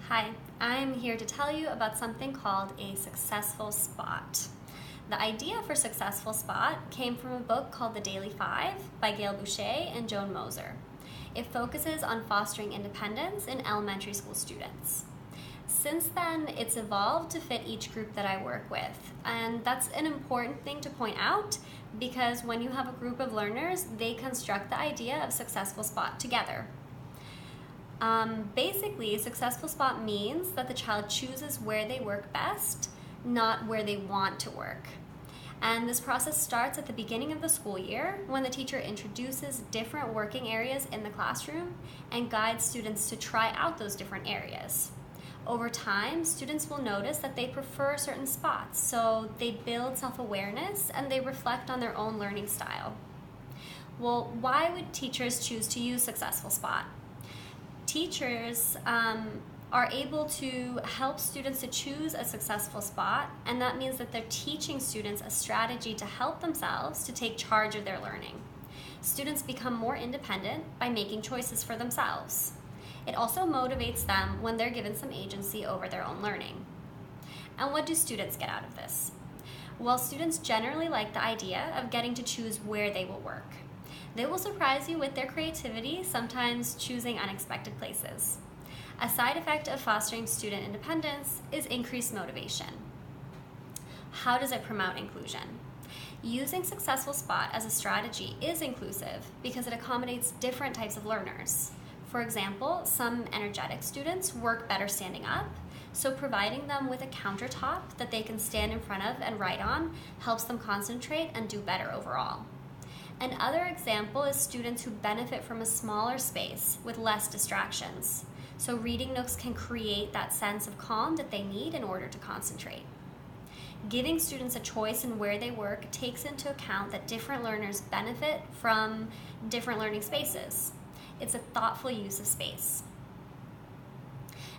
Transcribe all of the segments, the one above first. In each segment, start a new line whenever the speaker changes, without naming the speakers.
Hi, I'm here to tell you about something called a successful spot. The idea for Successful Spot came from a book called The Daily Five by Gail Boucher and Joan Moser. It focuses on fostering independence in elementary school students. Since then, it's evolved to fit each group that I work with. And that's an important thing to point out because when you have a group of learners, they construct the idea of Successful Spot together. Basically, Successful Spot means that the child chooses where they work best, not where they want to work. And this process starts at the beginning of the school year when the teacher introduces different working areas in the classroom and guides students to try out those different areas. Over time, students will notice that they prefer certain spots, so they build self-awareness and they reflect on their own learning style. Well, why would teachers choose to use Successful Spot? Teachers are able to help students to choose a successful spot, and that means that they're teaching students a strategy to help themselves to take charge of their learning. Students become more independent by making choices for themselves. It also motivates them when they're given some agency over their own learning. And what do students get out of this? Well, students generally like the idea of getting to choose where they will work. They will surprise you with their creativity, sometimes choosing unexpected places. A side effect of fostering student independence is increased motivation. How does it promote inclusion? Using Successful Spot as a strategy is inclusive because it accommodates different types of learners. For example, some energetic students work better standing up, so providing them with a countertop that they can stand in front of and write on helps them concentrate and do better overall. Another example is students who benefit from a smaller space with less distractions. So reading nooks can create that sense of calm that they need in order to concentrate. Giving students a choice in where they work takes into account that different learners benefit from different learning spaces. It's a thoughtful use of space.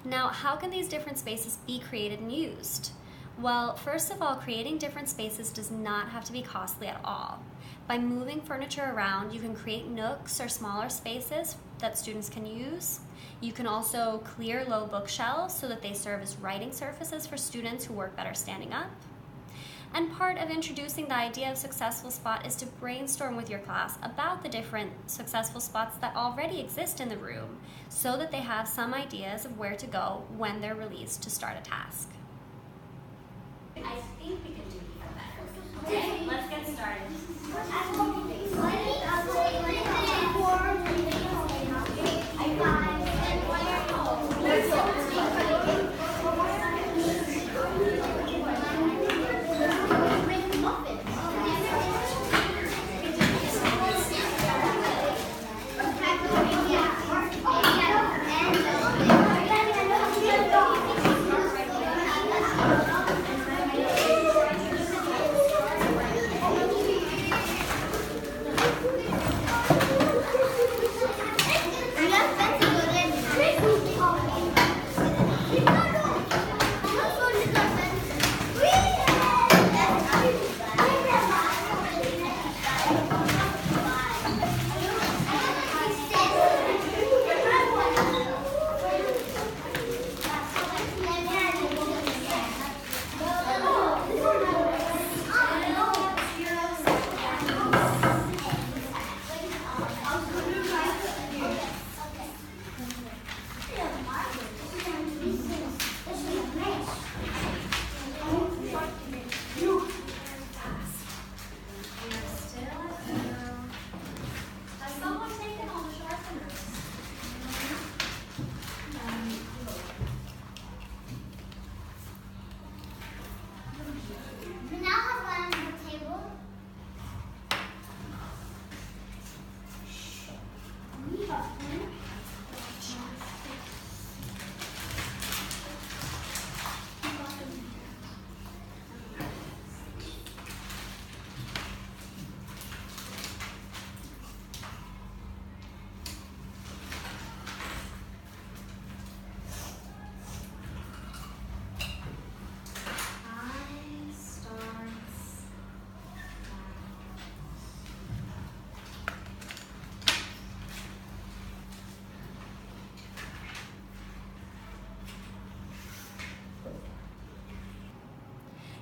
Now, how can these different spaces be created and used? Well, first of all, creating different spaces does not have to be costly at all. By moving furniture around, you can create nooks or smaller spaces that students can use. You can also clear low bookshelves so that they serve as writing surfaces for students who work better standing up. And part of introducing the idea of Successful Spot is to brainstorm with your class about the different successful spots that already exist in the room so that they have some ideas of where to go when they're released to start a task. I think we can do even better. Okay, let's get started.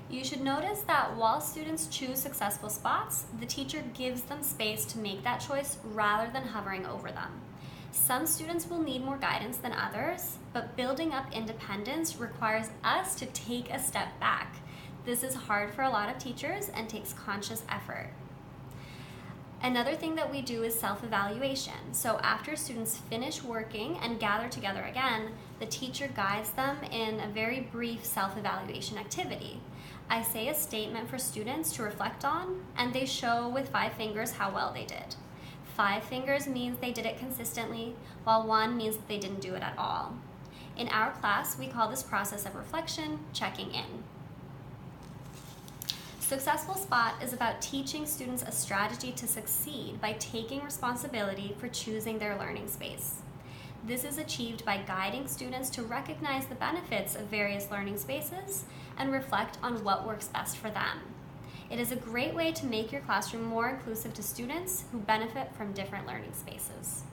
You should notice that while students choose successful spots, the teacher gives them space to make that choice rather than hovering over them. Some students will need more guidance than others, but building up independence requires us to take a step back. This is hard for a lot of teachers and takes conscious effort. Another thing that we do is self-evaluation. So after students finish working and gather together again, the teacher guides them in a very brief self-evaluation activity. I say a statement for students to reflect on, and they show with 5 fingers how well they did. 5 fingers means they did it consistently, while 1 means that they didn't do it at all. In our class, we call this process of reflection checking in. Successful Spot is about teaching students a strategy to succeed by taking responsibility for choosing their learning space. This is achieved by guiding students to recognize the benefits of various learning spaces and reflect on what works best for them. It is a great way to make your classroom more inclusive to students who benefit from different learning spaces.